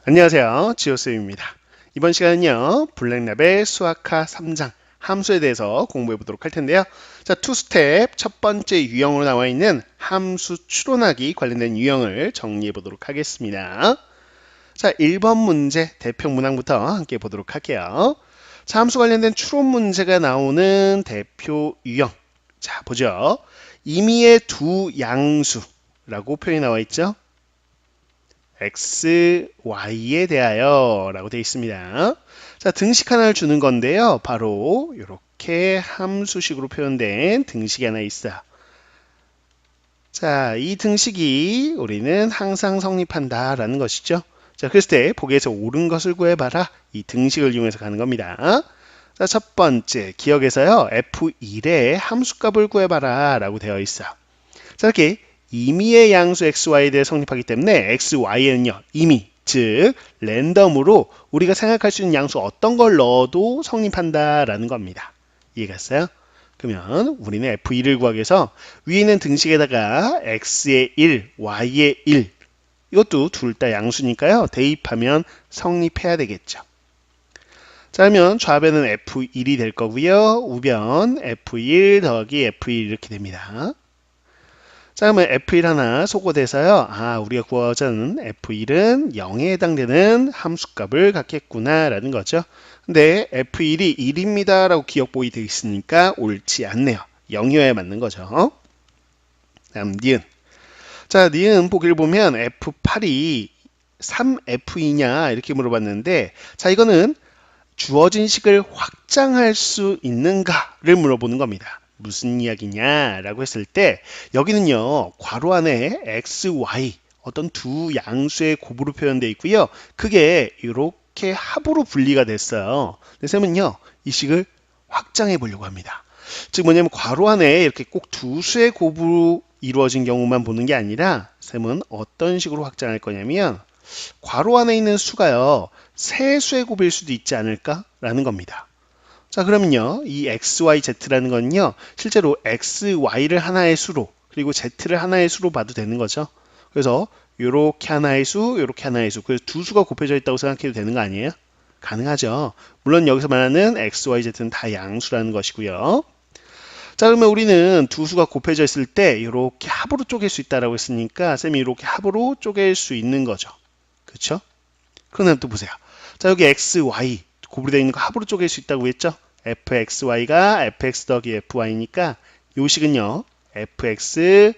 안녕하세요. 지호쌤입니다. 이번 시간은요, 블랙랩의 수학하 3장 함수에 대해서 공부해 보도록 할 텐데요. 자, 투스텝 첫 번째 유형으로 나와 있는 함수 추론하기 관련된 유형을 정리해 보도록 하겠습니다. 자, 1번 문제 대표 문항부터 함께 보도록 할게요. 자, 함수 관련된 추론 문제가 나오는 대표 유형. 자, 보죠. 임의의 두 양수라고 표현이 나와 있죠. x, y에 대하여 라고 되어 있습니다. 자, 등식 하나를 주는 건데요. 바로 이렇게 함수식으로 표현된 등식이 하나 있어요. 자, 이 등식이 우리는 항상 성립한다 라는 것이죠. 자, 그랬을 때 보기에서 옳은 것을 구해봐라. 이 등식을 이용해서 가는 겁니다. 자, 첫 번째 기억에서요. f1의 함수값을 구해봐라 라고 되어 있어요. 자, 이렇게 임의의 양수 xy에 대해 성립하기 때문에 xy는요 임의, 즉 랜덤으로 우리가 생각할 수 있는 양수 어떤 걸 넣어도 성립한다라는 겁니다. 이해갔어요? 그러면 우리는 f1을 구하기 위해서 위에 있는 등식에다가 x의 1, y의 1 이것도 둘 다 양수니까요. 대입하면 성립해야 되겠죠. 자, 그러면 좌변은 f1이 될 거고요. 우변 f1 더하기 f1 이렇게 됩니다. 자, 그러면 f1 하나 소거돼서요. 아, 우리가 구하자는 f1은 0에 해당되는 함수값을 갖겠구나 라는 거죠. 근데 f1이 1입니다 라고 기억보이 되어 있으니까 옳지 않네요. 0이어야 맞는 거죠. 다음 니은. 자, 니은 보기를 보면 f8이 3f이냐 이렇게 물어봤는데, 자, 이거는 주어진 식을 확장할 수 있는가를 물어보는 겁니다. 무슨 이야기냐라고 했을 때 여기는요 괄호 안에 x, y 어떤 두 양수의 곱으로 표현되어 있고요. 그게 이렇게 합으로 분리가 됐어요. 그래서 쌤은요 이 식을 확장해 보려고 합니다. 즉 뭐냐면 괄호 안에 이렇게 꼭 두 수의 곱으로 이루어진 경우만 보는 게 아니라 쌤은 어떤 식으로 확장할 거냐면 괄호 안에 있는 수가요 세 수의 곱일 수도 있지 않을까라는 겁니다. 자, 그러면요 이 x, y, z라는 건요 실제로 x, y를 하나의 수로 그리고 z를 하나의 수로 봐도 되는 거죠. 그래서 요렇게 하나의 수, 요렇게 하나의 수, 그래서 두 수가 곱해져 있다고 생각해도 되는 거 아니에요? 가능하죠. 물론 여기서 말하는 x, y, z는 다 양수라는 것이고요. 자, 그러면 우리는 두 수가 곱해져 있을 때 이렇게 합으로 쪼갤 수 있다라고 했으니까 쌤이 이렇게 합으로 쪼갤 수 있는 거죠. 그렇죠? 그러면 또 보세요. 자, 여기 x, y 곱으로 되어 있는 거 합으로 쪼갤 수 있다고 했죠? fxy가 fx 더하기 fy니까 요 식은요 fx,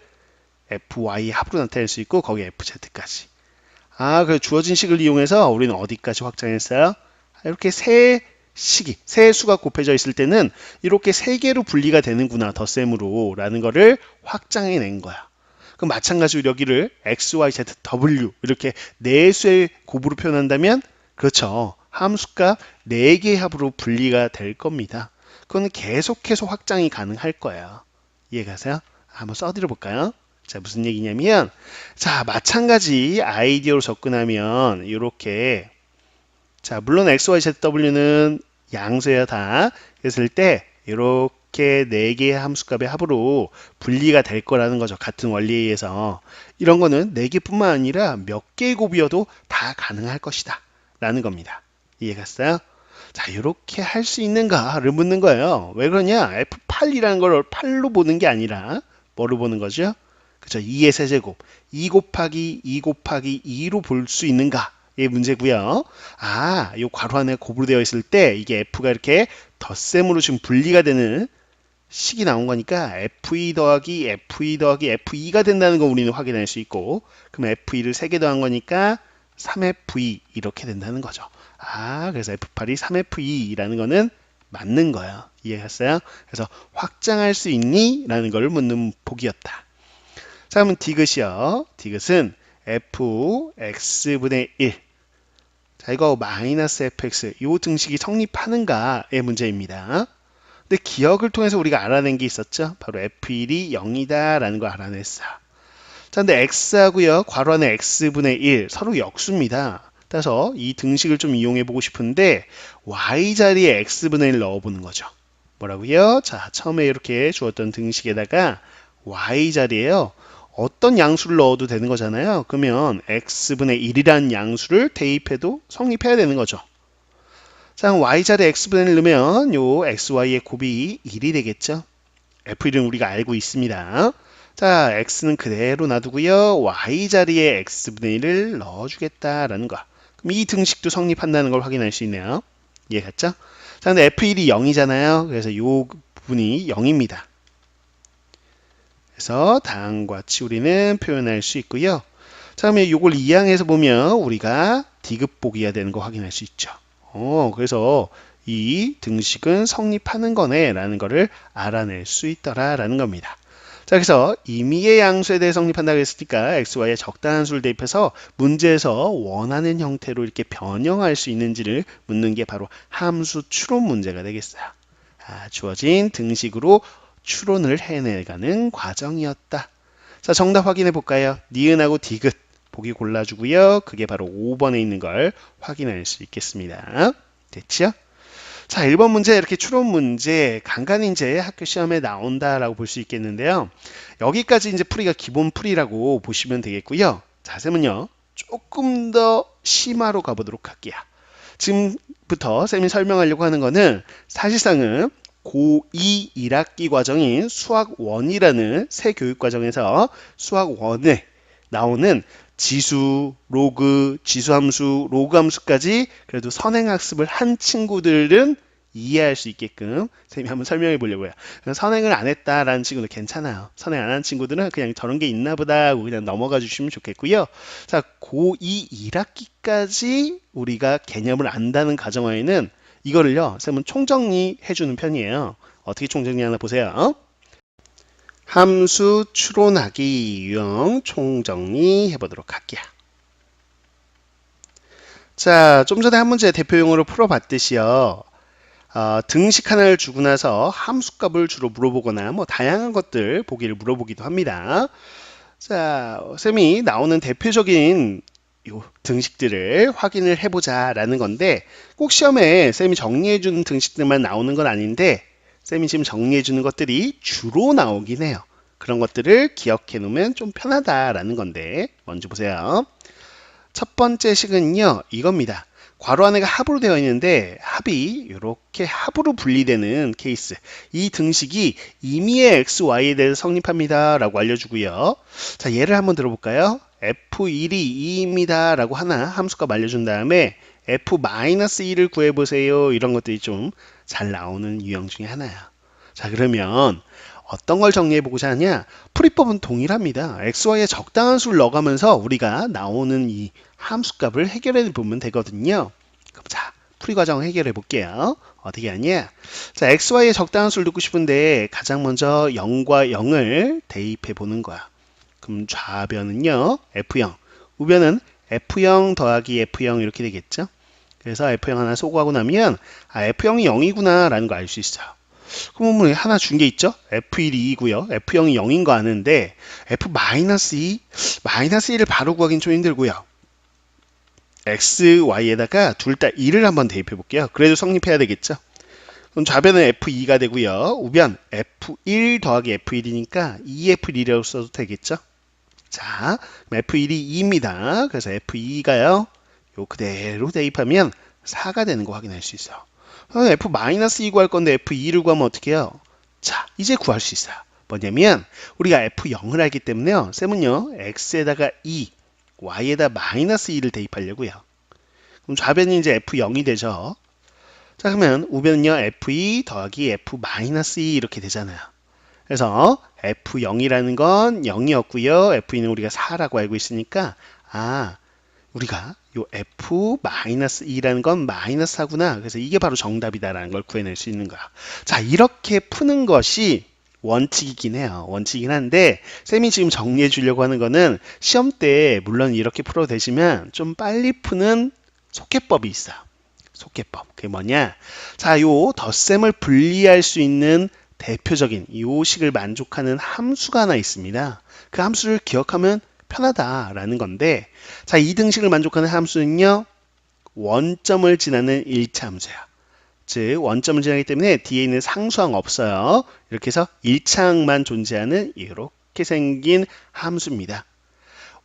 fy 합으로 나타낼 수 있고 거기 fz까지. 아, 그 주어진 식을 이용해서 우리는 어디까지 확장했어요? 이렇게 세 수가 곱해져 있을 때는 이렇게 세 개로 분리가 되는구나 덧셈으로 라는 거를 확장해 낸 거야. 그럼 마찬가지로 여기를 x, y, z, w 이렇게 네 수의 곱으로 표현한다면 그렇죠. 함수값 4개의 합으로 분리가 될 겁니다. 그건 계속해서 확장이 가능할 거예요. 이해가세요? 한번 써드려 볼까요? 자, 무슨 얘기냐면 자, 마찬가지 아이디어로 접근하면 이렇게 자, 물론 x, y, z, w는 양수예요 다. 그랬을 때 이렇게 4개의 함수값의 합으로 분리가 될 거라는 거죠. 같은 원리에 의해서. 이런 거는 4개뿐만 아니라 몇 개의 곱이어도 다 가능할 것이다. 라는 겁니다. 이해갔어요? 자, 이렇게 할 수 있는가를 묻는 거예요. 왜 그러냐? F8이라는 걸 8로 보는 게 아니라 뭐로 보는 거죠? 그죠? 2의 세제곱. 2 곱하기 2 곱하기 2로 볼 수 있는가? 의 문제고요. 아, 이 괄호 안에 곱으로 되어 있을 때 이게 F가 이렇게 덧셈으로 지금 분리가 되는 식이 나온 거니까 F2 더하기 F2 더하기 F2가 된다는 거 우리는 확인할 수 있고 그럼 F2를 3개 더한 거니까 3F2 이렇게 된다는 거죠. 아, 그래서 F8이 3F2라는 거는 맞는 거예요. 이해했어요? 그래서 확장할 수 있니? 라는 걸 묻는 보기였다. 자, 그러면 디귿이요. 디귿은 fx분의 1. 자, 이거 마이너스 fx 이 등식이 성립하는가의 문제입니다. 근데 기억을 통해서 우리가 알아낸 게 있었죠. 바로 f1이 0이다 라는 걸 알아냈어요. 자, 근데 x하고요. 괄호 안에 x분의 1 서로 역수입니다. 따라서 이 등식을 좀 이용해 보고 싶은데 y 자리에 x분의 1 넣어보는 거죠. 뭐라고요? 자, 처음에 이렇게 주었던 등식에다가 y 자리에요. 어떤 양수를 넣어도 되는 거잖아요. 그러면 x분의 1이라는 양수를 대입해도 성립해야 되는 거죠. 자, y자리에 x분의 1 넣으면 요 xy의 곱이 1이 되겠죠. f1은 우리가 알고 있습니다. 자, x는 그대로 놔두고요. y자리에 x분의 1을 넣어주겠다라는 거. 그럼 이 등식도 성립한다는 걸 확인할 수 있네요. 이해갔죠? 자, 근데 f1이 0이잖아요. 그래서 요 부분이 0입니다. 그래서 다음과 같이 우리는 표현할 수 있고요. 자, 그러면 이걸 이항해서 보면 우리가 디귿복이어야 되는 거 확인할 수 있죠. 그래서 이 등식은 성립하는 거네 라는 거를 알아낼 수 있더라 라는 겁니다. 자, 그래서 임의의 양수에 대해 성립한다고 했으니까 xy에 적당한 수를 대입해서 문제에서 원하는 형태로 이렇게 변형할 수 있는지를 묻는 게 바로 함수 추론 문제가 되겠어요. 주어진 등식으로 추론을 해내가는 과정이었다. 자, 정답 확인해 볼까요? 니은하고 디귿 보기 골라주고요. 그게 바로 5번에 있는 걸 확인할 수 있겠습니다. 됐죠? 자, 1번 문제 이렇게 추론 문제 간간히 이제 학교 시험에 나온다라고 볼 수 있겠는데요. 여기까지 이제 풀이가 기본 풀이라고 보시면 되겠고요. 자세는요. 조금 더 심화로 가보도록 할게요. 지금부터 쌤이 설명하려고 하는 거는 사실상은 고2 1학기 과정인 수학 1이라는 새 교육 과정에서 수학 1에 나오는 지수, 로그, 지수함수, 로그함수까지 그래도 선행학습을 한 친구들은 이해할 수 있게끔 선생님이 한번 설명해 보려고요. 선행을 안 했다라는 친구들 괜찮아요. 선행 안 한 친구들은 그냥 저런 게 있나 보다 하고 그냥 넘어가 주시면 좋겠고요. 자, 고2 1학기까지 우리가 개념을 안다는 가정하에는 이거를요, 쌤은 총정리해 주는 편이에요. 어떻게 총정리하나 보세요. 함수 추론하기 유형 총정리 해보도록 할게요. 자, 좀 전에 한 문제 대표용어로 풀어봤듯이요. 등식 하나를 주고 나서 함수값을 주로 물어보거나 뭐 다양한 것들 보기를 물어보기도 합니다. 자, 쌤이 나오는 대표적인 요 등식들을 확인을 해보자 라는 건데 꼭 시험에 쌤이 정리해주는 등식들만 나오는 건 아닌데 쌤이 지금 정리해주는 것들이 주로 나오긴 해요. 그런 것들을 기억해 놓으면 좀 편하다라는 건데 먼저 보세요. 첫 번째 식은요. 이겁니다. 괄호 안에가 합으로 되어 있는데 합이 이렇게 합으로 분리되는 케이스. 이 등식이 임의의 x, y에 대해서 성립합니다. 라고 알려주고요. 자, 예를 한번 들어볼까요? f1이 2입니다. 라고 하나 함수값 알려준 다음에 f-2를 구해보세요. 이런 것들이 좀 잘 나오는 유형 중에 하나야. 자, 그러면 어떤 걸 정리해보고자 하냐? 풀이법은 동일합니다. xy에 적당한 수를 넣어가면서 우리가 나오는 이 함수값을 해결해 보면 되거든요. 그럼 자, 풀이 과정 해결해 볼게요. 어떻게 하냐? 자, xy에 적당한 수를 넣고 싶은데 가장 먼저 0과 0을 대입해 보는 거야. 그럼 좌변은요, f0. 우변은 f0 더하기 f0 이렇게 되겠죠? 그래서 f0 하나 소구하고 나면 f0이 0이구나 라는 거 알 수 있어요. 그럼 뭐 하나 준 게 있죠? f1이 2고요. f0이 0인 거 아는데 f-2, -2를 바로 구하기는 좀 힘들고요. x, y에다가 둘 다 2를 한번 대입해 볼게요. 그래도 성립해야 되겠죠? 그럼 좌변은 f2가 되고요. 우변 f1 더하기 f1이니까 2f1이라고 써도 되겠죠? 자, f1이 2입니다. 그래서 f2가요. 요 그대로 대입하면 4가 되는 거 확인할 수 있어요. f-2 구할 건데 f2를 구하면 어떻게 해요? 자, 이제 구할 수 있어요. 뭐냐면 우리가 f0을 알기 때문에요. 쌤은요. x에다가 2, y에다 -2를 대입하려고요. 그럼 좌변이 이제 f0이 되죠. 자, 그러면 우변은요. f2 더하기 f-2 이렇게 되잖아요. 그래서 f0이라는 건 0이었고요. f2는 우리가 4라고 알고 있으니까 우리가 요 f-2라는 건 -4구나. 그래서 이게 바로 정답이다라는 걸 구해낼 수 있는 거야. 자, 이렇게 푸는 것이 원칙이긴 해요. 원칙이긴 한데 쌤이 지금 정리해 주려고 하는 거는 시험 때 물론 이렇게 풀어 되시면 좀 빨리 푸는 속해법이 있어요. 속해법. 그게 뭐냐? 자, 요 덧셈을 분리할 수 있는 대표적인 요 식을 만족하는 함수가 하나 있습니다. 그 함수를 기억하면 편하다라는 건데, 자, 이 등식을 만족하는 함수는요, 원점을 지나는 1차 함수야. 즉, 원점을 지나기 때문에 뒤에 있는 상수항 없어요. 이렇게 해서 1차항만 존재하는 이렇게 이렇게 생긴 함수입니다.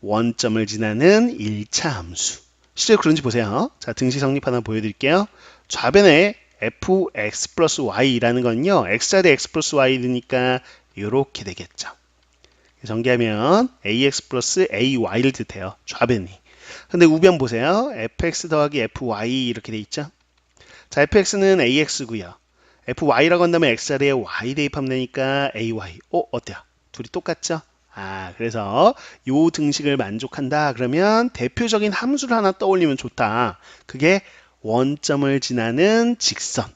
원점을 지나는 1차 함수. 실제로 그런지 보세요. 자, 등식 성립 하나 보여드릴게요. 좌변에 fx 플러스 y라는 건요, x좌대 x 플러스 y니까 이렇게 되겠죠. 전개하면 ax 플러스 ay를 뜻해요. 좌변이. 근데 우변 보세요. fx 더하기 fy 이렇게 돼 있죠. 자, fx는 ax고요. fy라고 한다면 x자리에 y 대입하면 되니까 ay. 어때요? 둘이 똑같죠? 그래서 요 등식을 만족한다. 그러면 대표적인 함수를 하나 떠올리면 좋다. 그게 원점을 지나는 직선에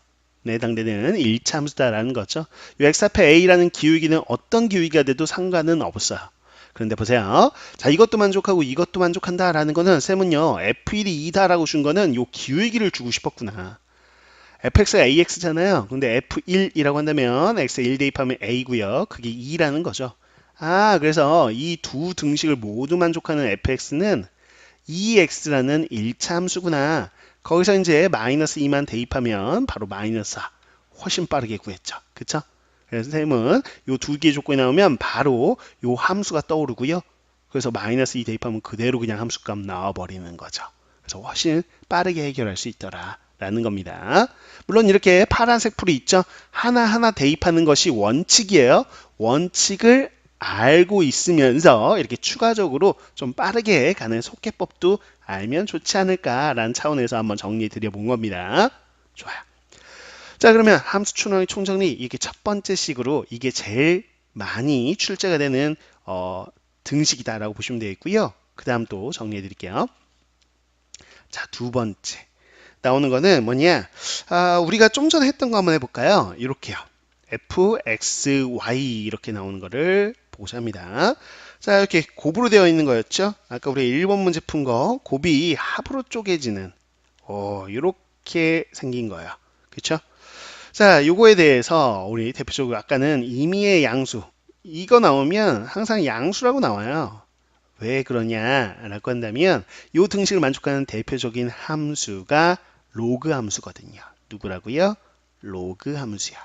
해당되는 1차 함수다라는 거죠. 이 x 앞에 a라는 기울기는 어떤 기울기가 돼도 상관은 없어요. 그런데 보세요. 자, 이것도 만족하고 이것도 만족한다라는 거는 쌤은요, f1이 2다라고 준 거는 요 기울기를 주고 싶었구나. fx가 ax잖아요. 근데 f1이라고 한다면 x에 1 대입하면 a고요. 그게 2라는 거죠. 그래서 이 두 등식을 모두 만족하는 fx는 2x라는 1차 함수구나. 거기서 이제 마이너스 2만 대입하면 바로 마이너스 4. 훨씬 빠르게 구했죠. 그쵸? 그래서 선생님은 이 두 개의 조건이 나오면 바로 이 함수가 떠오르고요. 그래서 마이너스 2 대입하면 그대로 그냥 함수값 나와버리는 거죠. 그래서 훨씬 빠르게 해결할 수 있더라. 라는 겁니다. 물론 이렇게 파란색 풀이 있죠. 하나하나 대입하는 것이 원칙이에요. 원칙을 알고 있으면서 이렇게 추가적으로 좀 빠르게 가는 속개법도 알면 좋지 않을까라는 차원에서 한번 정리해 드려 본 겁니다. 좋아요. 자, 그러면 함수 추론의 총정리, 이게 첫 번째 식으로 이게 제일 많이 출제가 되는 등식이다라고 보시면 되겠고요. 그 다음 또 정리해 드릴게요. 자, 두 번째 나오는 거는 뭐냐? 우리가 좀 전에 했던 거 한번 해볼까요? 이렇게요. fxy 이렇게 나오는 거를 보고자 합니다. 자, 이렇게 곱으로 되어 있는 거였죠? 아까 우리 1번 문제 푼 거 곱이 합으로 쪼개지는 이렇게 생긴 거예요. 그쵸? 자, 요거에 대해서 우리 대표적으로 아까는 임의의 양수, 이거 나오면 항상 양수라고 나와요. 왜 그러냐라고 한다면 이 등식을 만족하는 대표적인 함수가 로그 함수거든요. 누구라고요? 로그 함수야.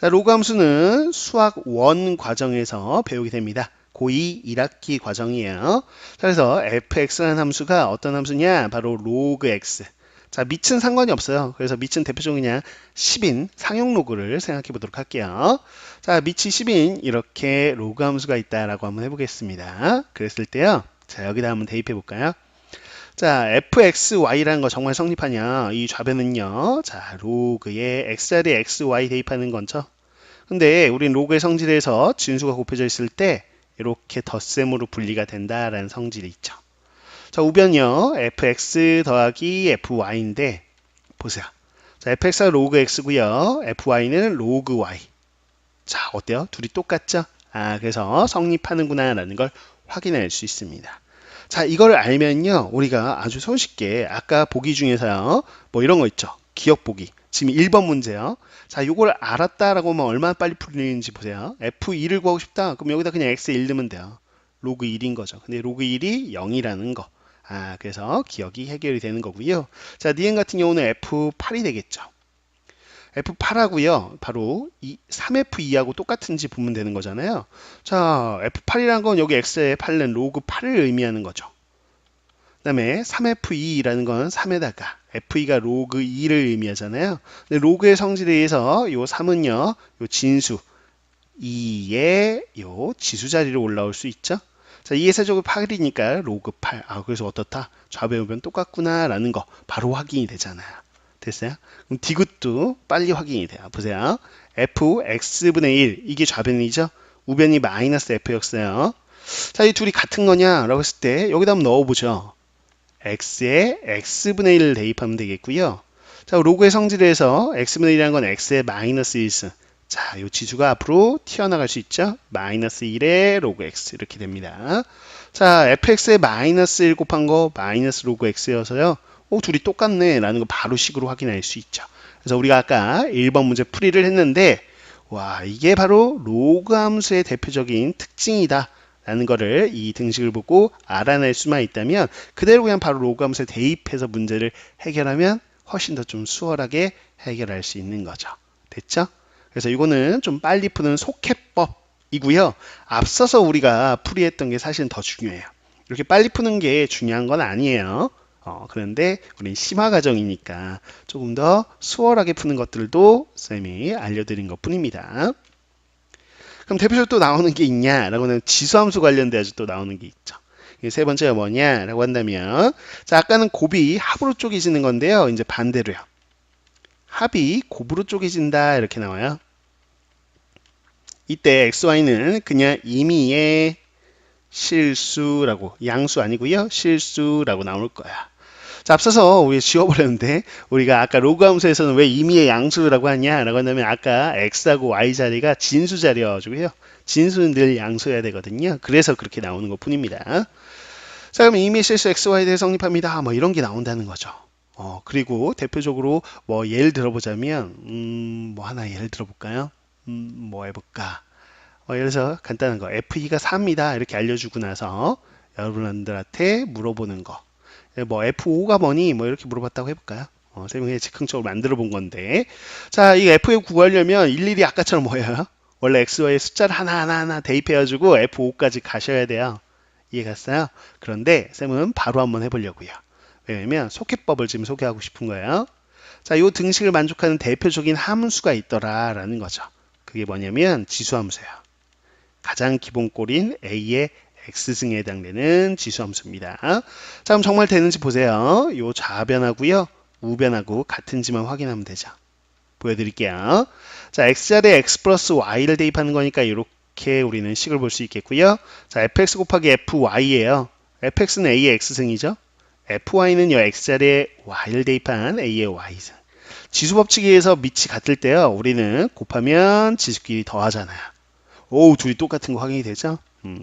자, 로그 함수는 수학 1 과정에서 배우게 됩니다. 고2 1학기 과정이에요. 자, 그래서 fx라는 함수가 어떤 함수냐? 바로 로그 x. 자, 밑은 상관이 없어요. 그래서 밑은 대표적으로 그냥 10인 상용 로그를 생각해 보도록 할게요. 자, 밑이 10인 이렇게 로그 함수가 있다라고 한번 해보겠습니다. 그랬을 때요. 자, 여기다 한번 대입해 볼까요? 자, fxy라는 거 정말 성립하냐? 이 좌변은요. 자, 로그에 x자리에 xy 대입하는 건죠. 근데 우린 로그의 성질에서 진수가 곱해져 있을 때 이렇게 덧셈으로 분리가 된다라는 성질이 있죠. 자, 우변요. fx 더하기 fy인데 보세요. 자, fx가 로그 x고요. fy는 로그 y. 자, 어때요? 둘이 똑같죠? 그래서 성립하는구나 라는 걸 확인할 수 있습니다. 자, 이걸 알면요. 우리가 아주 손쉽게 아까 보기 중에서요. 뭐 이런 거 있죠. 기억 보기. 지금 1번 문제요. 자, 요걸 알았다라고 하면 얼마나 빨리 풀리는지 보세요. f2를 구하고 싶다. 그럼 여기다 그냥 x에 1 넣으면 돼요. 로그 1인 거죠. 근데 로그 1이 0이라는 거. 그래서 기억이 해결이 되는 거고요. 자, 니은 같은 경우는 F8이 되겠죠. F8하고요. 바로 이 3F2하고 똑같은지 보면 되는 거잖아요. 자, F8이라는 건 여기 X의 8은 로그 8을 의미하는 거죠. 그 다음에 3F2라는 건 3에다가 F2가 로그 2를 의미하잖아요. 근데 로그의 성질에 의해서 요 3은요. 요 진수 2의 요 지수 자리로 올라올 수 있죠. 자, 2의 세제곱 8이니까 로그 8. 그래서 어떻다? 좌변 우변 똑같구나 라는 거 바로 확인이 되잖아요. 됐어요? 그럼 디귿도 빨리 확인이 돼요. 보세요. fx분의 1 이게 좌변이죠? 우변이 마이너스 f였어요. 자, 이 둘이 같은 거냐? 라고 했을 때 여기다 한번 넣어보죠. x에 x분의 1을 대입하면 되겠고요. 자, 로그의 성질에서 x분의 1이라는 건 x의 마이너스 1승. 자, 이 지수가 앞으로 튀어나갈 수 있죠. 마이너스 1의 로그 x 이렇게 됩니다. 자, fx의 마이너스 1 곱한 거 마이너스 로그 x여서요. 둘이 똑같네 라는 거 바로 식으로 확인할 수 있죠. 그래서 우리가 아까 1번 문제 풀이를 했는데 와, 이게 바로 로그 함수의 대표적인 특징이다 라는 거를 이 등식을 보고 알아낼 수만 있다면 그대로 그냥 바로 로그 함수에 대입해서 문제를 해결하면 훨씬 더 좀 수월하게 해결할 수 있는 거죠. 됐죠? 그래서 이거는 좀 빨리 푸는 속해법 이고요. 앞서서 우리가 풀이했던 게 사실은 더 중요해요. 이렇게 빨리 푸는 게 중요한 건 아니에요. 그런데 우린 심화 과정이니까 조금 더 수월하게 푸는 것들도 쌤이 알려드린 것 뿐입니다. 그럼 대표적으로 또 나오는 게 있냐라고는 지수함수 관련돼서 또 나오는 게 있죠. 세 번째가 뭐냐라고 한다면, 자, 아까는 곱이 합으로 쪼개지는 건데요. 이제 반대로요. 합이 곱으로 쪼개진다 이렇게 나와요. 이때 xy는 그냥 임의의 실수라고, 양수 아니고요, 실수라고 나올 거야. 자, 앞서서 우리 지워버렸는데, 우리가 아까 로그 함수에서는 왜 임의의 양수라고 하냐라고 한다면, 아까 x하고 y 자리가 진수 자리여가지고요, 진수는 늘 양수여야 되거든요. 그래서 그렇게 나오는 것 뿐입니다. 자, 그럼 임의의 실수 xy에 대해 성립합니다, 뭐 이런 게 나온다는 거죠. 그리고 대표적으로 뭐 예를 들어보자면, 뭐 하나 예를 들어볼까요? 뭐 해볼까? 예를 들어서 간단한 거, F2가 4입니다. 이렇게 알려주고 나서 여러분들한테 물어보는 거. 뭐 F5가 뭐니? 뭐 이렇게 물어봤다고 해볼까요? 쌤이 즉흥적으로 만들어 본 건데. 자, 이 F5 구하려면 일일이 아까처럼 뭐예요? 원래 XY의 숫자를 하나하나 대입해가지고 F5까지 가셔야 돼요. 이해갔어요? 그런데 쌤은 바로 한번 해보려고요. 왜냐면 속해법을 지금 소개하고 싶은 거예요. 자, 이 등식을 만족하는 대표적인 함수가 있더라라는 거죠. 그게 뭐냐면 지수함수예요. 가장 기본꼴인 A의 X승에 해당되는 지수함수입니다. 자, 그럼 정말 되는지 보세요. 요 좌변하고요, 우변하고 같은지만 확인하면 되죠. 보여드릴게요. 자, X자리에 X 플러스 Y를 대입하는 거니까 이렇게 우리는 식을 볼 수 있겠고요. 자, fx 곱하기 fy예요. fx는 A의 X승이죠. fy는요, X자리에 Y를 대입한 A의 Y승. 지수법칙에 의해서 밑이 같을 때요, 우리는 곱하면 지수끼리 더하잖아요. 오, 둘이 똑같은 거 확인이 되죠?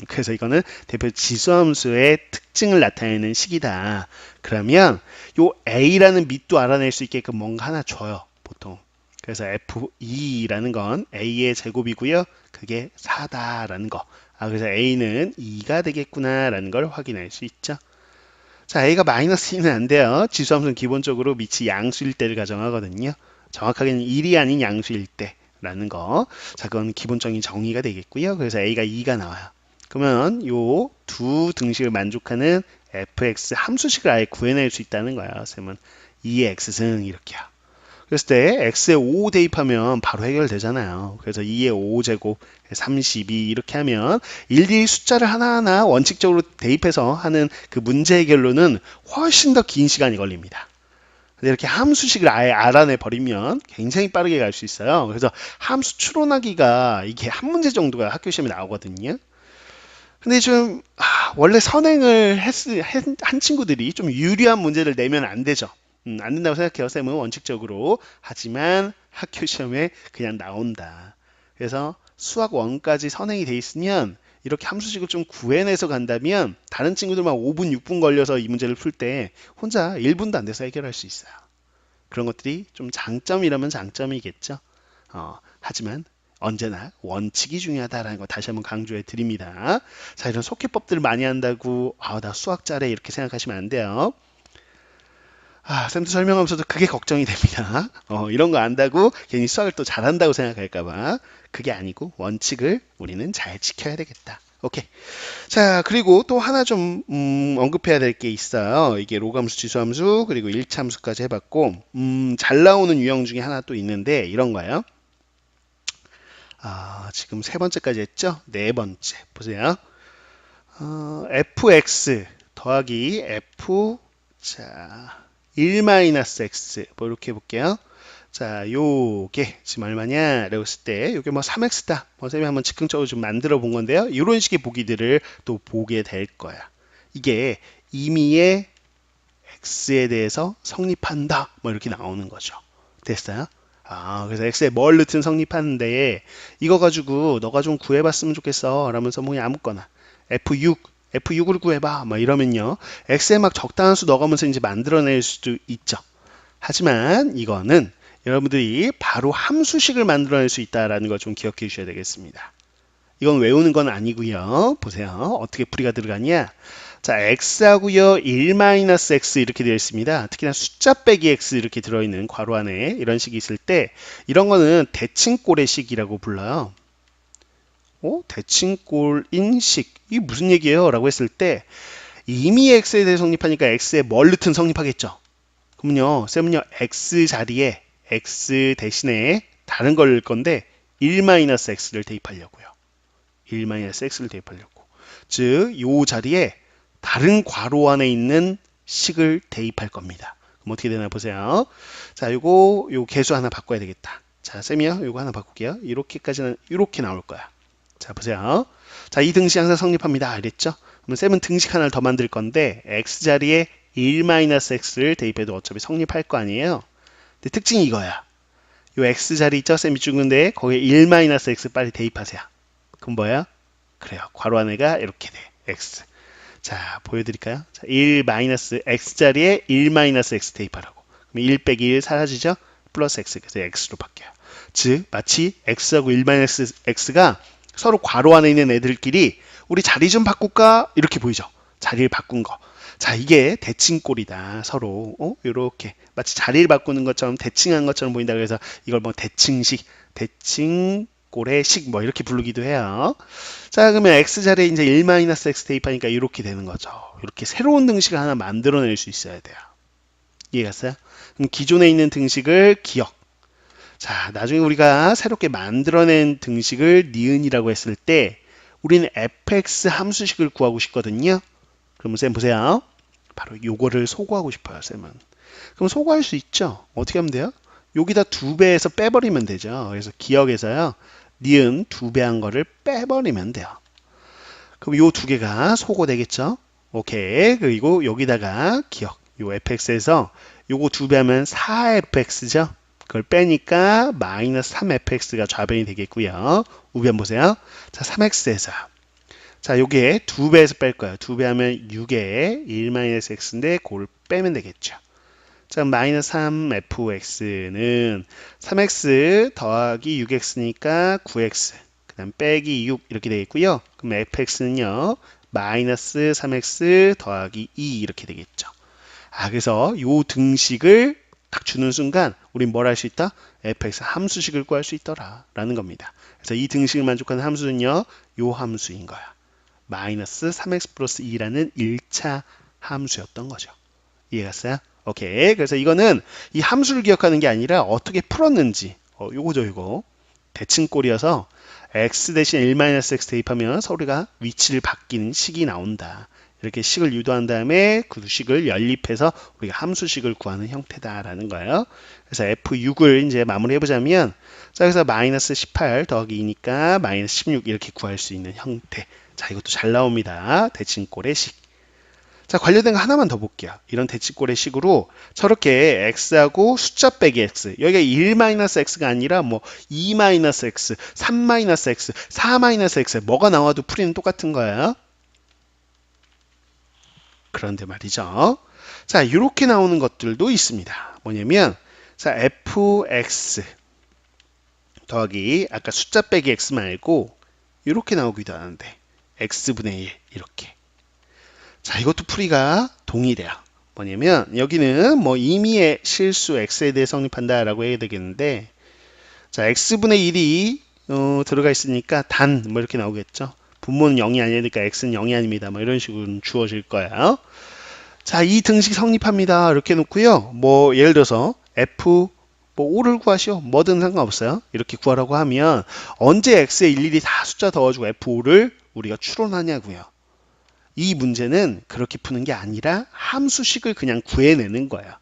그래서 이거는 대표 지수함수의 특징을 나타내는 식이다. 그러면 요 A라는 밑도 알아낼 수 있게끔 뭔가 하나 줘요, 보통. 그래서 F2라는 건 A의 제곱이고요. 그게 4다라는 거. 그래서 A는 2가 되겠구나라는 걸 확인할 수 있죠. 자, A가 마이너스 2는 안 돼요. 지수함수는 기본적으로 밑이 양수일 때를 가정하거든요. 정확하게는 1이 아닌 양수일 때. 라는 거. 자, 그건 기본적인 정의가 되겠고요. 그래서 A가 2가 나와요. 그러면 요 두 등식을 만족하는 fx 함수식을 아예 구해낼 수 있다는 거야. 쌤은 2의 x승 이렇게요. 그랬을 때 x에 5 대입하면 바로 해결되잖아요. 그래서 2의 5제곱 32 이렇게 하면 일일이 숫자를 하나하나 원칙적으로 대입해서 하는 그 문제 해결로는 훨씬 더 긴 시간이 걸립니다. 이렇게 함수식을 아예 알아내 버리면 굉장히 빠르게 갈 수 있어요. 그래서 함수 추론하기가 이게 한 문제 정도가 학교 시험에 나오거든요. 근데 좀 원래 선행을 한 친구들이 좀 유리한 문제를 내면 안 되죠. 안 된다고 생각해요. 쌤은 원칙적으로. 하지만 학교 시험에 그냥 나온다. 그래서 수학 1까지 선행이 돼 있으면 이렇게 함수식을 좀 구해내서 간다면 다른 친구들만 5분, 6분 걸려서 이 문제를 풀 때 혼자 1분도 안 돼서 해결할 수 있어요. 그런 것들이 좀 장점이라면 장점이겠죠. 하지만 언제나 원칙이 중요하다라는 거 다시 한번 강조해 드립니다. 자, 이런 속해법들을 많이 한다고 나 수학 잘해 이렇게 생각하시면 안 돼요. 쌤도 설명하면서도 그게 걱정이 됩니다. 이런 거 안다고 괜히 수학을 또 잘한다고 생각할까봐. 그게 아니고 원칙을 우리는 잘 지켜야 되겠다. 오케이. 자, 그리고 또 하나 좀 언급해야 될 게 있어요. 이게 로그함수, 지수함수, 그리고 1차함수까지 해봤고 잘 나오는 유형 중에 하나 또 있는데 이런 거예요. 지금 세 번째까지 했죠? 네 번째 보세요. fx 더하기 f 1-x 뭐 이렇게 해볼게요. 자, 요게 지금 얼마냐? 라고 했을 때 요게 뭐 3x다. 쌤이 한번 즉흥적으로 좀 만들어 본 건데요. 이런 식의 보기들을 또 보게 될 거야. 이게 임의의 x에 대해서 성립한다. 뭐 이렇게 나오는 거죠. 됐어요? 그래서 x에 뭘 넣든 성립하는데 이거 가지고 너가 좀 구해봤으면 좋겠어. 라면서 뭐 아무거나 F6을 구해봐. 막 이러면요. x에 막 적당한 수 넣어가면서 이제 만들어낼 수도 있죠. 하지만 이거는 여러분들이 바로 함수식을 만들어낼 수 있다는 걸 좀 기억해 주셔야 되겠습니다. 이건 외우는 건 아니고요. 보세요. 어떻게 풀이가 들어가냐. 자, x하고요 1-x 이렇게 되어 있습니다. 특히나 숫자 빼기 x 이렇게 들어있는 괄호 안에 이런 식이 있을 때 이런 거는 대칭꼴의 식이라고 불러요. 대칭꼴인 식. 이게 무슨 얘기예요? 라고 했을 때 이미 x에 대해 성립하니까 x에 뭘 넣든 성립하겠죠. 그러면요, 쌤은요, x 자리에 x 대신에 다른 걸 넣을 건데 1-x를 대입하려고요. 1-x를 대입하려고. 즉, 요 자리에 다른 괄호 안에 있는 식을 대입할 겁니다. 그럼 어떻게 되나 보세요. 자, 요 개수 하나 바꿔야 되겠다. 자, 쌤이요, 요거 하나 바꿀게요. 이렇게까지는 이렇게 나올 거야. 자, 보세요. 자, 이 등식 항상 성립합니다. 이랬죠? 그럼 쌤은 등식 하나를 더 만들 건데 x 자리에 1-x를 대입해도 어차피 성립할 거 아니에요. 근데 특징이 이거야. 요 x 자리 있죠? 쌤이 준 건데 거기에 1-x 빨리 대입하세요. 그럼 뭐야? 그래요. 괄호 안에가 이렇게 돼. x. 자, 보여드릴까요? 자, 1-x 자리에 1-x 대입하라고. 그럼 1 빼기 1 사라지죠? 플러스 x. 그래서 x로 바뀌어요. 즉, 마치 x하고 1-x가 서로 괄호 안에 있는 애들끼리 우리 자리 좀 바꿀까? 이렇게 보이죠? 자리를 바꾼 거. 자, 이게 대칭꼴이다. 서로 이렇게 마치 자리를 바꾸는 것처럼 대칭한 것처럼 보인다. 그래서 이걸 뭐 대칭식, 대칭꼴의 식 뭐 이렇게 부르기도 해요. 자, 그러면 x 자리에 이제 1-x 대입하니까 이렇게 되는 거죠. 이렇게 새로운 등식을 하나 만들어낼 수 있어야 돼요. 이해갔어요? 그럼 기존에 있는 등식을 기억. 자, 나중에 우리가 새롭게 만들어낸 등식을 니은이라고 했을 때 우리는 fx 함수식을 구하고 싶거든요. 그러면 쌤 보세요. 바로 요거를 소구하고 싶어요, 쌤은. 그럼 소구할 수 있죠. 어떻게 하면 돼요? 여기다 2배에서 빼버리면 되죠. 그래서 기억에서요. 니은 2배 한 거를 빼버리면 돼요. 그럼 요 두 개가 소구되겠죠. 오케이. 그리고 여기다가 기억. 요 fx에서 요거 2배 하면 4fx죠. 그걸 빼니까 마이너스 3fx가 좌변이 되겠고요. 우변 보세요. 자, 3x에서 자, 요게 2배에서 뺄 거예요. 2배 하면 6에 1-x인데 그걸 빼면 되겠죠. 자, 마이너스 3fx는 3x 더하기 6x니까 9x 그 다음 빼기 6 이렇게 되겠고요. 그럼 fx는요. 마이너스 3x 더하기 2 이렇게 되겠죠. 그래서 요 등식을 딱 주는 순간 우린 뭘 할 수 있다? fx 함수식을 구할 수 있더라 라는 겁니다. 그래서 이 등식을 만족하는 함수는요. 요 함수인 거야. 마이너스 3x 플러스 2라는 1차 함수였던 거죠. 이해갔어요? 오케이. 그래서 이거는 이 함수를 기억하는 게 아니라 어떻게 풀었는지 요거죠, 요거. 대칭꼴이어서 x 대신 1-x 대입하면 서로가 위치를 바뀌는 식이 나온다. 이렇게 식을 유도한 다음에 그 식을 연립해서 우리가 함수식을 구하는 형태다라는 거예요. 그래서 F6을 이제 마무리해 보자면 자, 그래서 마이너스 18 더하기 2니까 마이너스 16 이렇게 구할 수 있는 형태. 자, 이것도 잘 나옵니다. 대칭꼴의 식. 자, 관련된 거 하나만 더 볼게요. 이런 대칭꼴의 식으로 저렇게 x하고 숫자 빼기 x. 여기가 1-x가 아니라 뭐 2-x, 3-x, 4-x 뭐가 나와도 풀이는 똑같은 거예요. 그런데 말이죠. 자, 이렇게 나오는 것들도 있습니다. 뭐냐면 자, fx 더하기 아까 숫자 빼기 x 말고 이렇게 나오기도 하는데 x분의 1 이렇게. 자, 이것도 풀이가 동일해요. 뭐냐면 여기는 뭐 임의의 실수 x에 대해 성립한다라고 해야 되겠는데 자, x분의 1이 들어가 있으니까 단 뭐 이렇게 나오겠죠. 분모는 0이 아니니까 x는 0이 아닙니다. 뭐 이런 식으로 주어질 거예요. 자, 이 등식 성립합니다. 이렇게 놓고요. 뭐 예를 들어서 f 뭐 5를 구하시오. 뭐든 상관없어요. 이렇게 구하라고 하면 언제 x에 일일이 다 숫자 더해주고 f5를 우리가 추론하냐고요. 이 문제는 그렇게 푸는 게 아니라 함수식을 그냥 구해내는 거예요.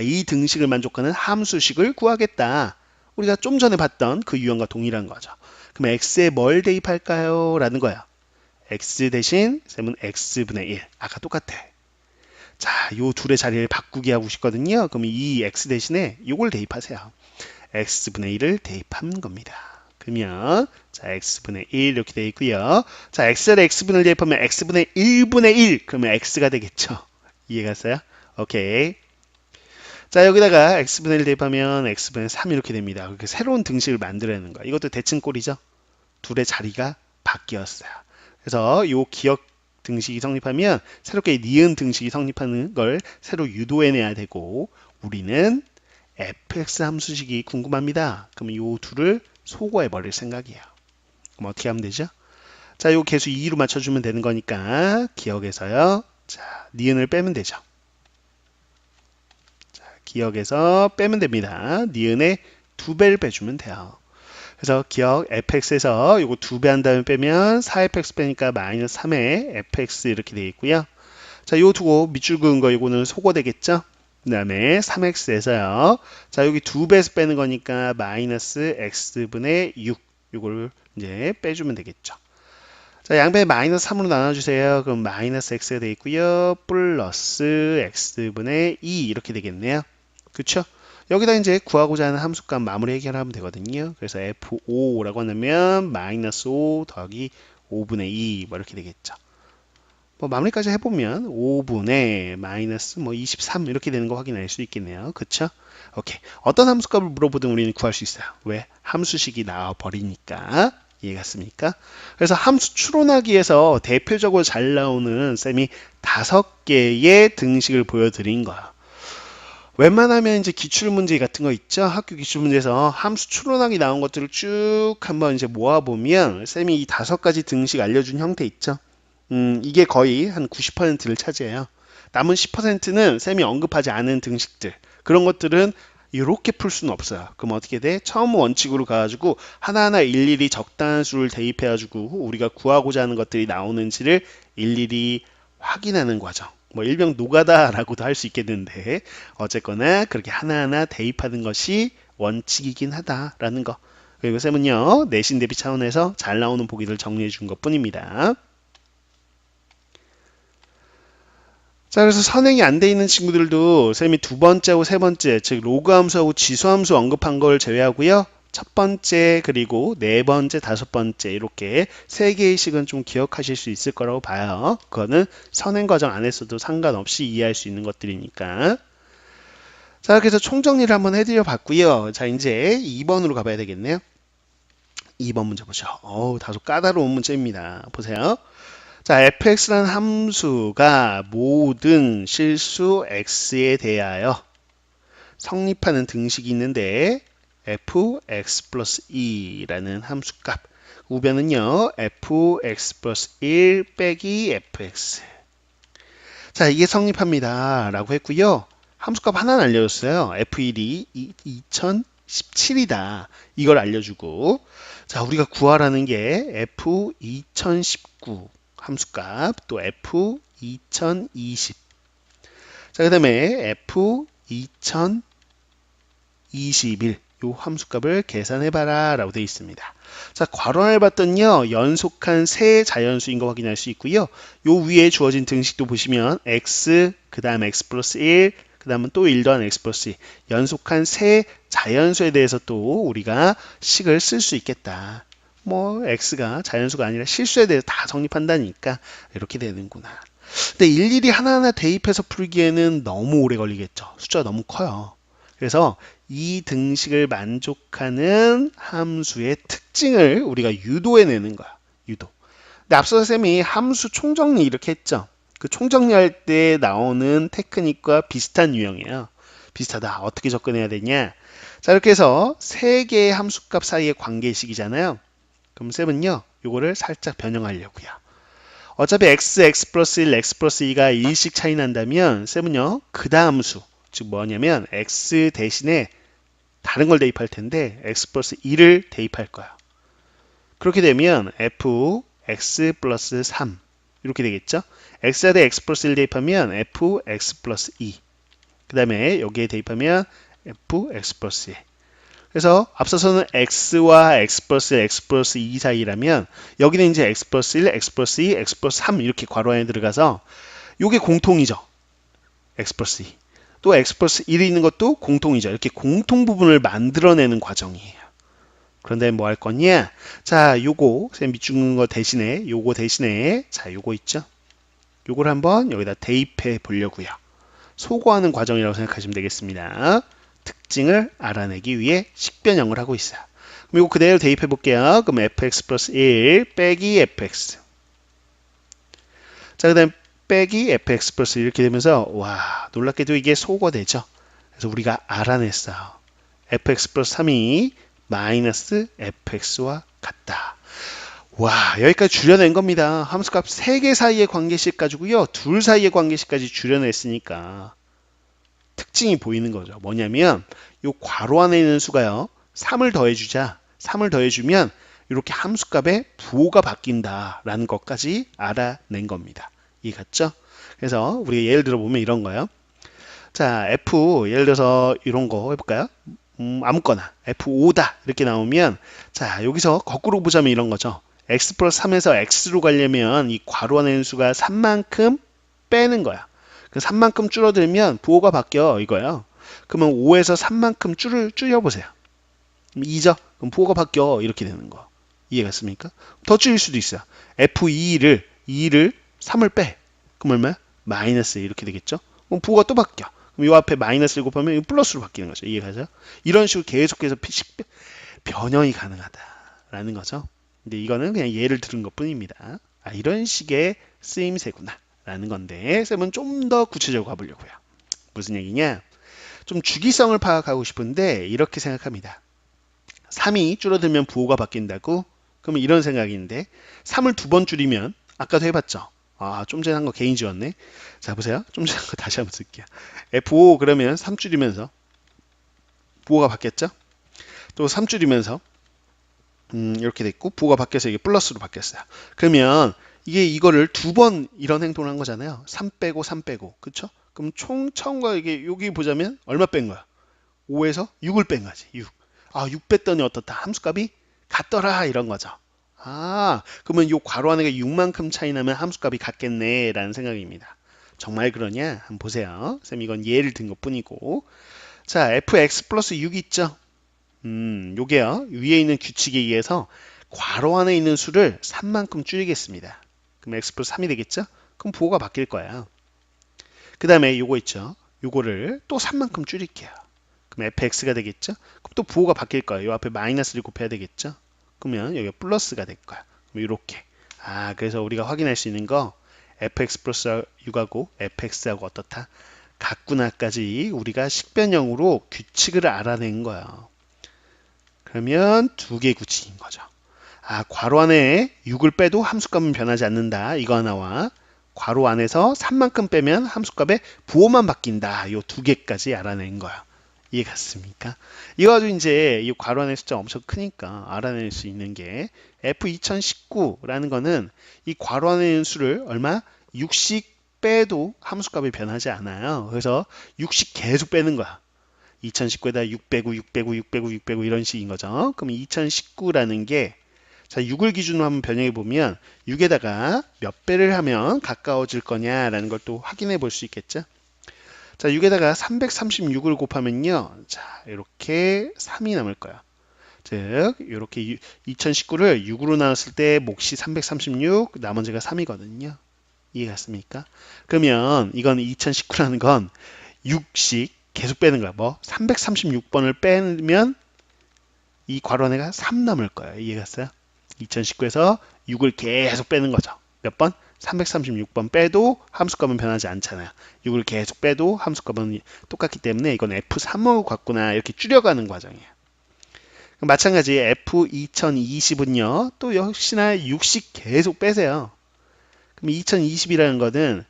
이 등식을 만족하는 함수식을 구하겠다. 우리가 좀 전에 봤던 그 유형과 동일한 거죠. 그럼 x에 뭘 대입할까요? 라는 거야. x 대신 쌤은 x분의 1. 아까 똑같아. 자, 요 둘의 자리를 바꾸게 하고 싶거든요. 그럼 이 x 대신에 요걸 대입하세요. x분의 1을 대입하는 겁니다. 그러면 자, x분의 1 이렇게 되어 있고요. 자, x를 x분을 대입하면 x분의 1분의 1 그러면 x가 되겠죠. 이해갔어요? 오케이. 자, 여기다가 x분의 1 대입하면 x분의 3 이렇게 됩니다. 그렇게 새로운 등식을 만들어내는 거야. 이것도 대칭꼴이죠. 둘의 자리가 바뀌었어요. 그래서 요 기억 등식이 성립하면 새롭게 니은 등식이 성립하는 걸 새로 유도해내야 되고 우리는 fx 함수식이 궁금합니다. 그러면 요 둘을 소거해 버릴 생각이에요. 그럼 어떻게 하면 되죠? 자, 요 개수 2로 맞춰주면 되는 거니까 기억에서요. 자, 니은을 빼면 되죠. 자, 기억에서 빼면 됩니다. 니은의 2배를 빼주면 돼요. 그래서 기억 fx에서 요거 2배 한 다음에 빼면 4fx 빼니까 마이너스 3의 fx 이렇게 되어 있고요. 자, 요 두고 밑줄 그은 거 이거는 소거 되겠죠? 그 다음에 3x에서요. 자, 여기 2배에서 빼는 거니까 마이너스 x분의 6 요걸 이제 빼주면 되겠죠. 자, 양변에 마이너스 3으로 나눠주세요. 그럼 마이너스 x가 되어 있고요. 플러스 x분의 2 이렇게 되겠네요. 그쵸? 여기다 이제 구하고자 하는 함수값 마무리 해결하면 되거든요. 그래서 f5라고 하면 마이너스 5 더하기 5분의 2 뭐 이렇게 되겠죠. 뭐 마무리까지 해보면 5분의 마이너스 뭐 23 이렇게 되는 거 확인할 수 있겠네요. 그쵸? 오케이. 어떤 함수값을 물어보든 우리는 구할 수 있어요. 왜? 함수식이 나와 버리니까. 이해갔습니까? 그래서 함수 추론하기에서 대표적으로 잘 나오는 쌤이 5개의 등식을 보여드린 거예요. 웬만하면 이제 기출문제 같은 거 있죠? 학교 기출문제에서 함수 추론하기 나온 것들을 쭉 한번 이제 모아보면 쌤이 이 5가지 등식 알려준 형태 있죠? 이게 거의 한 90%를 차지해요. 남은 10%는 쌤이 언급하지 않은 등식들. 그런 것들은 이렇게 풀 수는 없어요. 그럼 어떻게 돼? 처음 원칙으로 가가지고 하나하나 일일이 적당한 수를 대입해가지고 우리가 구하고자 하는 것들이 나오는지를 일일이 확인하는 과정. 뭐 일명 노가다라고도 할 수 있겠는데 어쨌거나 그렇게 하나하나 대입하는 것이 원칙이긴 하다라는 거. 그리고 쌤은요 내신 대비 차원에서 잘 나오는 보기를 정리해 준 것 뿐입니다. 자, 그래서 선행이 안 돼 있는 친구들도 쌤이 2번째하고 3번째, 즉 로그 함수하고 지수 함수 언급한 걸 제외하고요. 첫 번째 그리고 4번째, 5번째 이렇게 3개의 식은 좀 기억하실 수 있을 거라고 봐요. 그거는 선행 과정 안에서도 상관없이 이해할 수 있는 것들이니까. 자, 그래서 총정리를 한번 해드려 봤고요. 자, 이제 2번으로 가봐야 되겠네요. 2번 문제 보죠. 다소 까다로운 문제입니다. 보세요. 자, fx라는 함수가 모든 실수 x에 대하여 성립하는 등식이 있는데 fx 플러스 2라는 함수값 우변은요 fx 플러스 1 빼기 fx. 자, 이게 성립합니다 라고 했고요. 함수값 하나는 알려줬어요. f1이 2017이다 이걸 알려주고, 자, 우리가 구하라는 게 f2019 함수값, 또 f2020. 자, 그 다음에 f2021 요 함수값을 계산해봐라 라고 되어 있습니다. 자, 괄호를 봤더니요 연속한 세 자연수인 거 확인할 수 있고요. 요 위에 주어진 등식도 보시면 x 그 다음 x 플러스 1 그 다음은 또 1 더한 x 플러스 2 연속한 세 자연수에 대해서 또 우리가 식을 쓸 수 있겠다. 뭐 x가 자연수가 아니라 실수에 대해서 다 성립한다니까 이렇게 되는구나. 근데 일일이 하나하나 대입해서 풀기에는 너무 오래 걸리겠죠. 숫자가 너무 커요. 그래서 이 등식을 만족하는 함수의 특징을 우리가 유도해내는 거야. 유도. 근데 앞서서 쌤이 함수 총정리 이렇게 했죠. 그 총정리할 때 나오는 테크닉과 비슷한 유형이에요. 비슷하다. 어떻게 접근해야 되냐. 자, 이렇게 해서 세 개의 함수값 사이의 관계식이잖아요. 그럼 쌤은요 요거를 살짝 변형하려고요. 어차피 x 플러스 1, x 플러스 2가 1씩 차이 난다면 쌤은요 그 다음 수, 즉 뭐냐면 x 대신에 다른 걸 대입할 텐데 x 플러스 2를 대입할 거야. 그렇게 되면 f x 플러스 3 이렇게 되겠죠. x에 대해 x 플러스 1 대입하면 f x 플러스 2. 그 다음에 여기에 대입하면 f x 플러스 1. 그래서 앞서서는 x와 x 플러스 1, x 플러스 2 사이라면 여기는 이제 x 플러스 1, x 플러스 2, x 플러스 3 이렇게 괄호 안에 들어가서 이게 공통이죠. x 플러스 2. 또 x 플러스 1이 있는 것도 공통이죠. 이렇게 공통 부분을 만들어내는 과정이에요. 그런데 뭐 할 거냐? 자, 요거 쌤 밑줄 거 대신에 요거 대신에 자, 요거 있죠? 요걸 한번 여기다 대입해 보려고요. 소거하는 과정이라고 생각하시면 되겠습니다. 특징을 알아내기 위해 식변형을 하고 있어요. 그럼 이거 그대로 대입해 볼게요. 그럼 fx 플러스 1 빼기 fx. 자, 그 다음 빼기 fx 플러스 이렇게 되면서 와, 놀랍게도 이게 소거되죠. 그래서 우리가 알아냈어요. fx 플러스 3이 마이너스 fx와 같다. 와, 여기까지 줄여낸 겁니다. 함수값 3개 사이의 관계식 가지고요. 둘 사이의 관계식까지 줄여냈으니까 특징이 보이는 거죠. 뭐냐면 이 괄호 안에 있는 수가요. 3을 더해주자. 3을 더해주면 이렇게 함수값의 부호가 바뀐다라는 것까지 알아낸 겁니다. 이해 갔죠? 그래서 우리가 예를 들어 보면 이런 거예요. 자, F 예를 들어서 이런 거 해볼까요? 아무거나 F5다 이렇게 나오면 자, 여기서 거꾸로 보자면 이런 거죠. x 플러스 3에서 x로 가려면 이 괄호 안에 있는 수가 3만큼 빼는 거야. 그 3만큼 줄어들면 부호가 바뀌어 이거예요. 그러면 5에서 3만큼 줄여보세요. 2죠? 그럼 부호가 바뀌어 이렇게 되는 거. 이해갔습니까? 더 줄일 수도 있어요. F2를 3을 빼. 그럼 얼마야? 마이너스 이렇게 되겠죠? 그럼 부호가 또 바뀌어. 그럼 이 앞에 마이너스를 곱하면 이 플러스로 바뀌는 거죠. 이해가죠? 이런 식으로 계속해서 변형이 가능하다라는 거죠. 근데 이거는 그냥 예를 들은 것 뿐입니다. 아, 이런 식의 쓰임새구나 라는 건데 쌤은 좀 더 구체적으로 가보려고요. 무슨 얘기냐? 좀 주기성을 파악하고 싶은데 이렇게 생각합니다. 3이 줄어들면 부호가 바뀐다고? 그러면 이런 생각인데 3을 2번 줄이면 아까도 해봤죠? 아, 좀 전에 한 거 개인 지웠네. 자, 보세요. 좀 전에 한 거 다시 한번 쓸게요. F5 그러면 3 줄이면서 부호가 바뀌었죠? 또 3 줄이면서 이렇게 됐고 부호가 바뀌어서 이게 플러스로 바뀌었어요. 그러면 이게 이거를 2번 이런 행동을 한 거잖아요. 3 빼고 3 빼고 그쵸? 그럼 총 처음과 이게 여기 보자면 얼마 뺀 거야? 5에서 6을 뺀 거지. 6. 아, 6 뺐더니 어떻다? 함수값이 같더라 이런 거죠. 아, 그러면 요 괄호 안에 6만큼 차이 나면 함수값이 같겠네 라는 생각입니다. 정말 그러냐? 한번 보세요. 쌤 이건 예를 든 것 뿐이고. 자, fx 플러스 6 있죠? 요게요. 위에 있는 규칙에 의해서 괄호 안에 있는 수를 3만큼 줄이겠습니다. 그럼 x 플러스 3이 되겠죠? 그럼 부호가 바뀔 거예요. 그 다음에 요거 있죠? 요거를 또 3만큼 줄일게요. 그럼 fx가 되겠죠? 그럼 또 부호가 바뀔 거예요. 요 앞에 마이너스를 곱해야 되겠죠? 그러면 여기가 플러스가 될 거야. 그럼 이렇게. 아, 그래서 우리가 확인할 수 있는 거 fx 플러스 6하고 fx하고 어떻다? 같구나까지 우리가 식변형으로 규칙을 알아낸 거예요. 그러면 두 개의 규칙인 거죠. 아, 괄호 안에 6을 빼도 함수값은 변하지 않는다. 이거 하나와 괄호 안에서 3만큼 빼면 함수값의 부호만 바뀐다. 이 두 개까지 알아낸 거야. 이해 갔습니까? 이거 가지고 이제 이 괄호 안의 숫자 엄청 크니까 알아낼 수 있는 게 F2019라는 거는 이 괄호 안에 있는 수를 얼마? 6씩 빼도 함수값이 변하지 않아요. 그래서 6씩 계속 빼는 거야. 2019에다 6 빼고 6 빼고 6 빼고 6 빼고 이런 식인 거죠. 그럼 2019라는 게 자, 6을 기준으로 한번 변형해 보면 6에다가 몇 배를 하면 가까워질 거냐라는 걸 또 확인해 볼 수 있겠죠. 자, 6에다가 336을 곱하면요. 자, 이렇게 3이 남을 거야. 즉, 이렇게 2019를 6으로 나눴을 때 몫이 336, 나머지가 3이거든요. 이해 갔습니까? 그러면 이건 2019라는 건 6씩 계속 빼는 거야. 뭐? 336번을 빼면 이 괄호내가 3 남을 거예요. 이해 갔어요? 2019에서 6을 계속 빼는 거죠. 몇 번? 336번 빼도 함수값은 변하지 않잖아요. 6을 계속 빼도 함수값은 똑같기 때문에 이건 F3하고 같구나 이렇게 줄여가는 과정이에요. 마찬가지 F2020은요. 또 역시나 6씩 계속 빼세요. 그럼 2020이라는 거는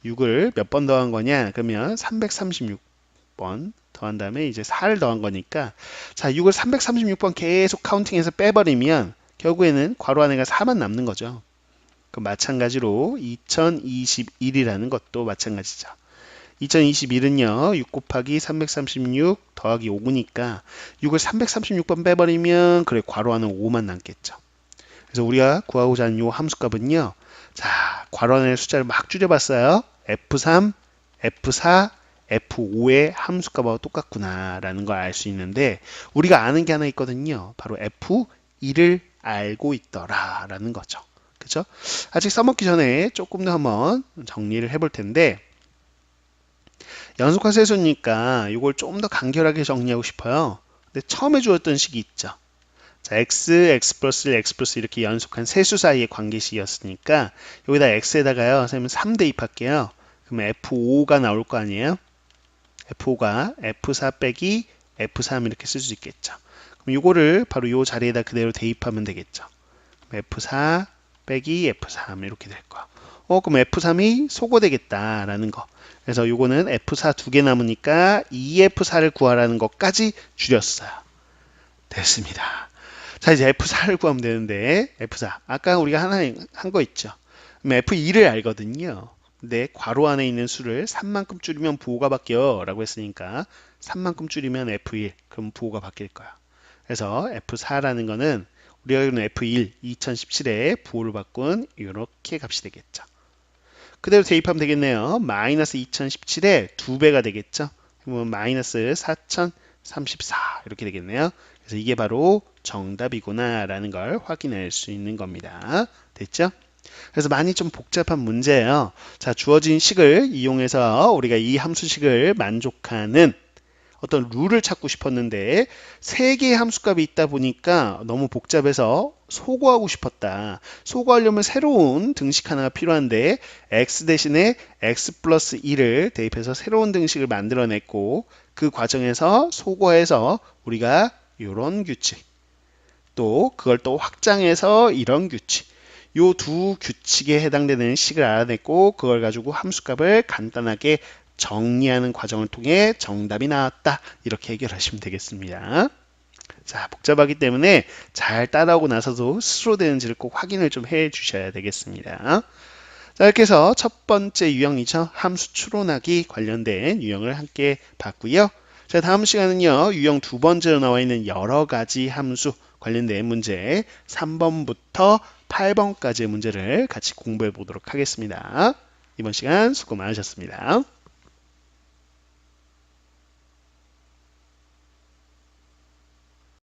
6을 몇 번 더한 거냐? 그러면 336번 더한 다음에 이제 4를 더한 거니까 자, 6을 336번 계속 카운팅해서 빼버리면 결국에는 괄호 안에가 4만 남는 거죠. 그 마찬가지로 2021이라는 것도 마찬가지죠. 2021은요. 6 곱하기 336 더하기 5니까 6을 336번 빼버리면 그래 괄호 안에 5만 남겠죠. 그래서 우리가 구하고자 하는 이 함수값은요. 자, 괄호 안의 숫자를 막 줄여봤어요. F3, F4, F5의 함수값하고 똑같구나 라는 걸 알 수 있는데 우리가 아는 게 하나 있거든요. 바로 F2를 알고 있더라 라는 거죠. 그죠? 아직 써먹기 전에 조금 더 한번 정리를 해볼 텐데 연속화 세수니까 이걸 좀 더 간결하게 정리하고 싶어요. 근데 처음에 주었던 식이 있죠. 자, x 플러스 1, x 플러스 이렇게 연속한 세수 사이의 관계식이었으니까 여기다 x에다가요. 선생님 3 대입할게요. 그러면 F5가 나올 거 아니에요? F5가 F4 빼기 F3 이렇게 쓸 수 있겠죠. 그럼 이거를 바로 이 자리에다 그대로 대입하면 되겠죠. F4 빼기 F3 이렇게 될 거야. 그럼 F3이 소거되겠다라는 거. 그래서 요거는 F4 두 개 남으니까 2F4를 구하라는 것까지 줄였어요. 됐습니다. 자, 이제 F4를 구하면 되는데, F4. 아까 우리가 하나 한 거 있죠. 그럼 F2를 알거든요. 근데 괄호 안에 있는 수를 3만큼 줄이면 부호가 바뀌어 라고 했으니까 3만큼 줄이면 F1. 그럼 부호가 바뀔 거야. 그래서 F4라는 거는 우리가 알는 F1, 2017에 부호를 바꾼 이렇게 값이 되겠죠. 그대로 대입하면 되겠네요. 마이너스 2017에 2배가 되겠죠. 그러면 마이너스 4034 이렇게 되겠네요. 그래서 이게 바로 정답이구나 라는 걸 확인할 수 있는 겁니다. 됐죠? 그래서 많이 좀 복잡한 문제예요. 자, 주어진 식을 이용해서 우리가 이 함수식을 만족하는 어떤 룰을 찾고 싶었는데 3개의 함수값이 있다 보니까 너무 복잡해서 소거하고 싶었다. 소거하려면 새로운 등식 하나가 필요한데 x 대신에 x 플러스 1을 대입해서 새로운 등식을 만들어냈고 그 과정에서 소거해서 우리가 이런 규칙 또 그걸 또 확장해서 이런 규칙 요 두 규칙에 해당되는 식을 알아냈고 그걸 가지고 함수값을 간단하게 정리하는 과정을 통해 정답이 나왔다. 이렇게 해결하시면 되겠습니다. 자, 복잡하기 때문에 잘 따라오고 나서도 스스로 되는지를 꼭 확인을 좀 해 주셔야 되겠습니다. 자, 이렇게 해서 첫 번째 유형이죠. 함수 추론하기 관련된 유형을 함께 봤고요. 자, 다음 시간은요. 유형 두 번째로 나와 있는 여러 가지 함수 관련된 문제 3번부터 8번까지의 문제를 같이 공부해 보도록 하겠습니다. 이번 시간 수고 많으셨습니다.